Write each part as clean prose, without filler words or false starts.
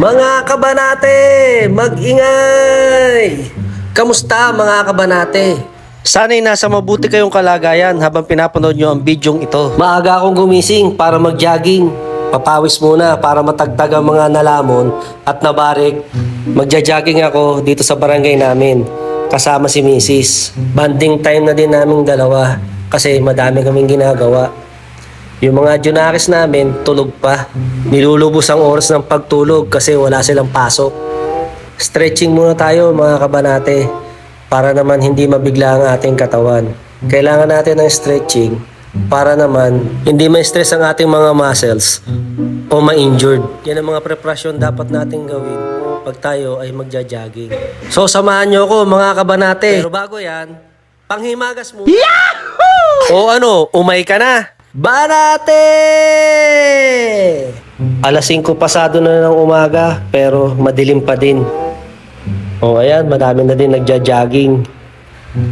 Mga kabanate, mag-ingay! Kamusta mga kabanate? Sana'y nasa mabuti kayong kalagayan habang pinapanood nyo ang bidyong ito. Maaga akong gumising para mag-jogging. Papawis muna para matagtag ang mga nalamon at nabarik. Magja-jogging ako dito sa barangay namin kasama si Mrs. Banding time na din naming dalawa kasi madami kaming ginagawa. Yung mga junakis namin, tulog pa. Nilulubos ang oras ng pagtulog kasi wala silang pasok. Stretching muna tayo mga kabanate para naman hindi mabigla ang ating katawan. Kailangan natin ng stretching para naman hindi ma-stress ang ating mga muscles o ma-injured. Yan ang mga preparasyon dapat nating gawin pag tayo ay magja-jogging. So samahan nyo ako mga kabanate. Pero bago yan, panghimagas mo. Yahoo! O ano, umay ka na? Banate! Alas 5 pasado na ng umaga pero madilim pa din. O ayan, madami na din nagja-jogging.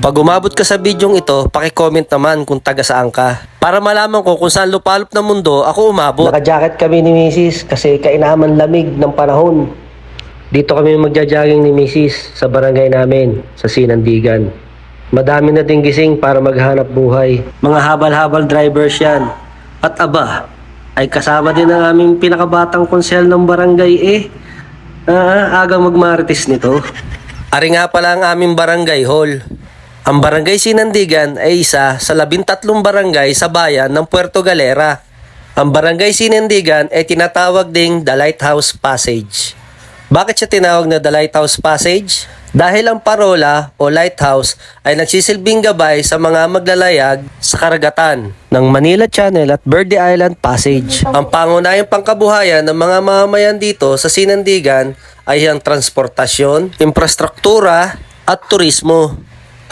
Pag umabot ka sa bidyong ito, paki-comment naman kung taga saan ka. Para malaman ko kung saan lupalop ng mundo ako umabot. Naka-jacket kami ni Mrs. kasi kainaman lamig ng panahon. Dito kami magja-jogging ni Mrs. sa barangay namin, sa Sinandigan. Madami na ding gising para maghanap buhay. Mga habal-habal drivers yan. At aba, ay kasama din ang aming pinakabatang konsel ng barangay agang magmarites nito. Ari nga pala ang aming barangay hall. Ang barangay Sinandigan ay isa sa 13 barangay sa bayan ng Puerto Galera. Ang barangay Sinandigan ay tinatawag ding The Lighthouse Passage. Bakit siya tinawag na The Lighthouse Passage? Dahil ang parola o lighthouse ay nagsisilbing gabay sa mga maglalayag sa karagatan ng Manila Channel at Verde Island Passage. Ang pangunahing pangkabuhayan ng mga mamamayan dito sa Sinandigan ay ang transportasyon, infrastruktura at turismo.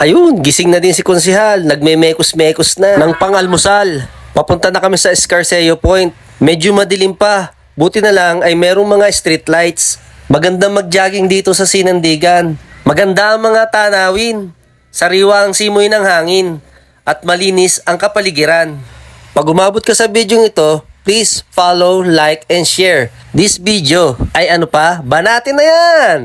Ayun, gising na din si Konsehal, nagme-mekos-mekos na ng pangalmusal. Papunta na kami sa Escarceo Point. Medyo madilim pa, buti na lang ay merong mga street lights. Magandang mag-jogging dito sa Sinandigan. Maganda ang mga tanawin, sariwa ang simoy ng hangin, at malinis ang kapaligiran. Pag umabot ka sa bidyong ito, please follow, like, and share this video. Ay ano pa, banatin na yan!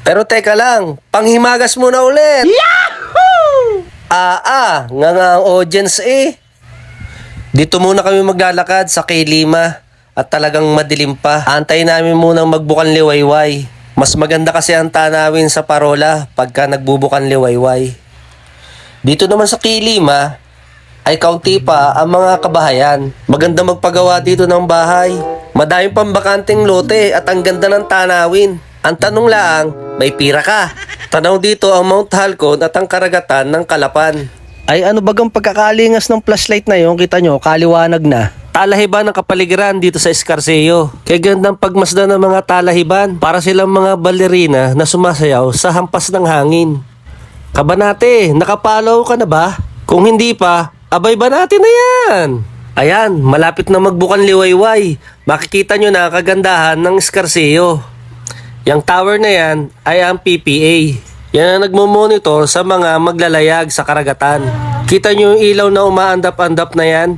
Pero teka lang, panghimagas muna ulit! Yahoo! Nga ang audience Dito muna kami maglalakad sa K5 at talagang madilim pa. Antay namin munang magbukan liwayway. Mas maganda kasi ang tanawin sa parola pagka nagbubukan liwayway. Dito naman sa K5 ay kaunti pa ang mga kabahayan. Maganda magpagawa dito ng bahay. Madaming pambakanting lote at ang ganda ng tanawin. Ang tanong lang, may pira ka? Tanaw dito ang Mount Halcon at ang karagatan ng Calapan. Ay ano bagang pagkakalingas ng flashlight na yon, kita nyo, kaliwanag na. Talahiban ng kapaligiran dito sa Escarceo. Kaya gandang pagmasdan ng mga talahiban para silang mga balerina na sumasayaw sa hampas ng hangin. Kabanate, nakapalaw ka na ba? Kung hindi pa, abay banate na yan! Ayan, malapit na magbukan liwayway. Makikita nyo na kagandahan ng Escarceo. Yang tower na yan ay ang PPA. Yan ang nagmumonitor sa mga maglalayag sa karagatan. Kita nyo yung ilaw na umaandap-andap na yan?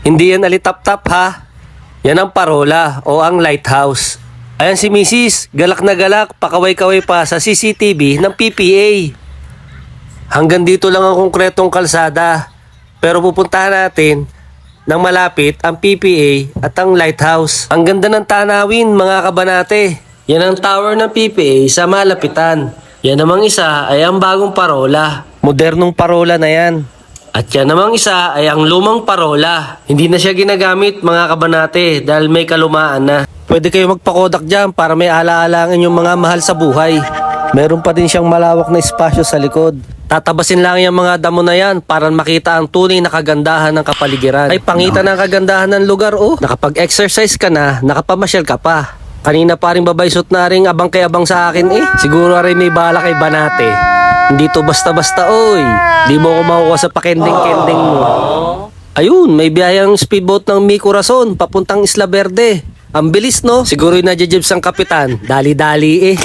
Hindi yan alitap-tap ha. Yan ang parola o ang lighthouse. Ayan si Mrs. Galak na galak, pakaway-kaway pa sa CCTV ng PPA. Hanggang dito lang ang konkretong kalsada. Pero pupuntahan natin ng malapit ang PPA at ang lighthouse. Ang ganda ng tanawin mga kabanate. Yan ang tower ng PPA sa malapitan. Yan namang isa ay ang bagong parola. Modernong parola na yan. At yan namang isa ay ang lumang parola. Hindi na siya ginagamit mga kabanate dahil may kalumaan na. Pwede kayo magpakodak dyan para may ala-alangin yung mga mahal sa buhay. Meron pa din siyang malawak na espasyo sa likod. Tatabasin lang yung mga damo na yan para makita ang tunay na kagandahan ng kapaligiran. Ay pangitan ng kagandahan ng lugar Nakapag-exercise ka na, nakapamasyal ka pa. Kanina pa rin babaysot na rin abang kay abang sa akin Siguro rin may bala kay Banate. Hindi to basta-basta Di mo ko makukuha sa pakending-kending mo. Ayun, may biyayang speedboat ng Mi Corazon papuntang Isla Verde. Ang bilis no? Siguro yung nadjajibs ang kapitan. Dali-dali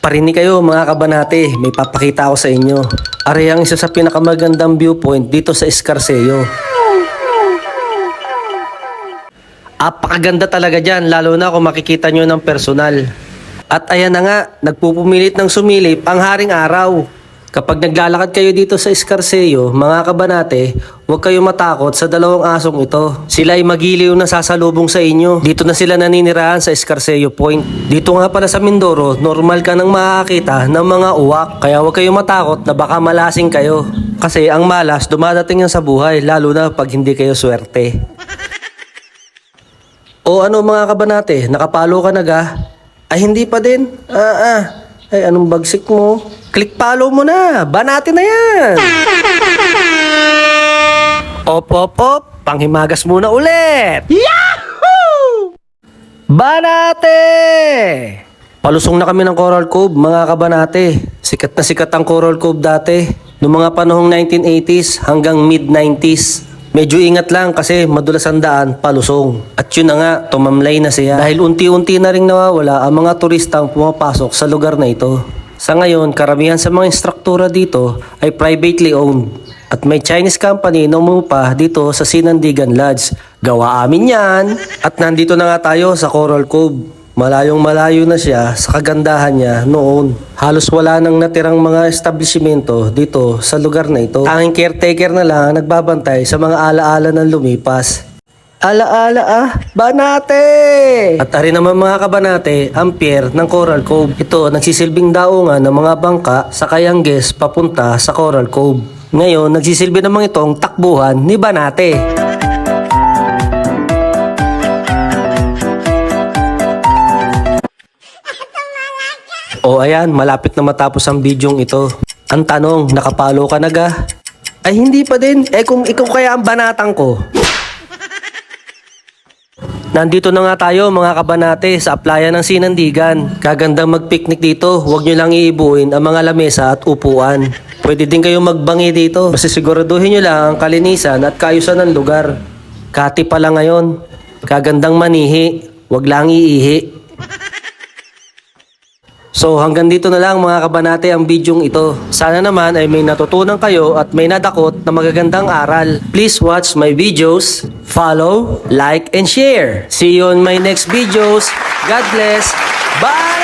Parinig kayo mga kabanate, may papakita ako sa inyo. Ari ang isa sa pinakamagandang viewpoint dito sa Escarceo. Apakaganda talaga dyan, lalo na kung makikita nyo ng personal. At ayan na nga, nagpupumilit ng sumilip ang haring araw. Kapag naglalakad kayo dito sa Escarceo, mga kabanate, huwag kayo matakot sa dalawang asong ito. Sila ay magiliw na sasalubong sa inyo. Dito na sila naninirahan sa Escarceo Point. Dito nga pala sa Mindoro, normal ka nang makakita ng mga uwak. Kaya huwag kayo matakot na baka malasing kayo. Kasi ang malas dumadating yan sa buhay, lalo na pag hindi kayo swerte. O ano mga kabanate, nakapalo ka na ga? Ay hindi pa din. Ay anong bagsik mo? Click follow mo na. Banate na yan. Op. Panghimagas muna ulit. Yahoo! Banate! Palusong na kami ng Coral Cove, mga kabanate. Sikat na sikat ang Coral Cove dati. Noong mga panahong 1980s hanggang mid-90s. Medyo ingat lang kasi madulas ang daan, palusong. At yun na nga, tumamlay na siya. Dahil unti-unti na ring nawawala ang mga turistang pumapasok sa lugar na ito. Sa ngayon, karamihan sa mga instruktura dito ay privately owned. At may Chinese company na umupa dito sa Sinandigan Lodge. Gawa amin yan. At nandito na nga tayo sa Coral Cove. Malayong malayo na siya sa kagandahan niya noon. Halos wala nang natirang mga establishmento dito sa lugar na ito. Tanging caretaker na lang ang nagbabantay sa mga alaala ng lumipas. Alaala Banate! At ari naman mga kabanate, ang pier ng Coral Cove. Ito nagsisilbing daungan ng mga bangka sa Kayangges papunta sa Coral Cove. Ngayon, nagsisilbi naman itong takbuhan ni Banate. O ayan, malapit na matapos ang bidyong ito. Ang tanong, nakapalo ka na ga? Ay hindi pa din, kung ikaw kaya ang banatang ko. Nandito na nga tayo mga kabanate sa applyan ng Sinandigan. Kagandang mag-picnic dito, huwag nyo lang iibuin ang mga lamesa at upuan. Pwede din kayo magbangi dito, basta siguraduhin nyo lang ang kalinisan at kaayusan ng lugar. Kati pa lang ngayon, kagandang manihi, huwag lang iihi. So hanggang dito na lang mga kabanate ang bidyong ito. Sana naman ay may natutunan kayo at may nadakot na magagandang aral. Please watch my videos, follow, like, and share. See you on my next videos. God bless. Bye!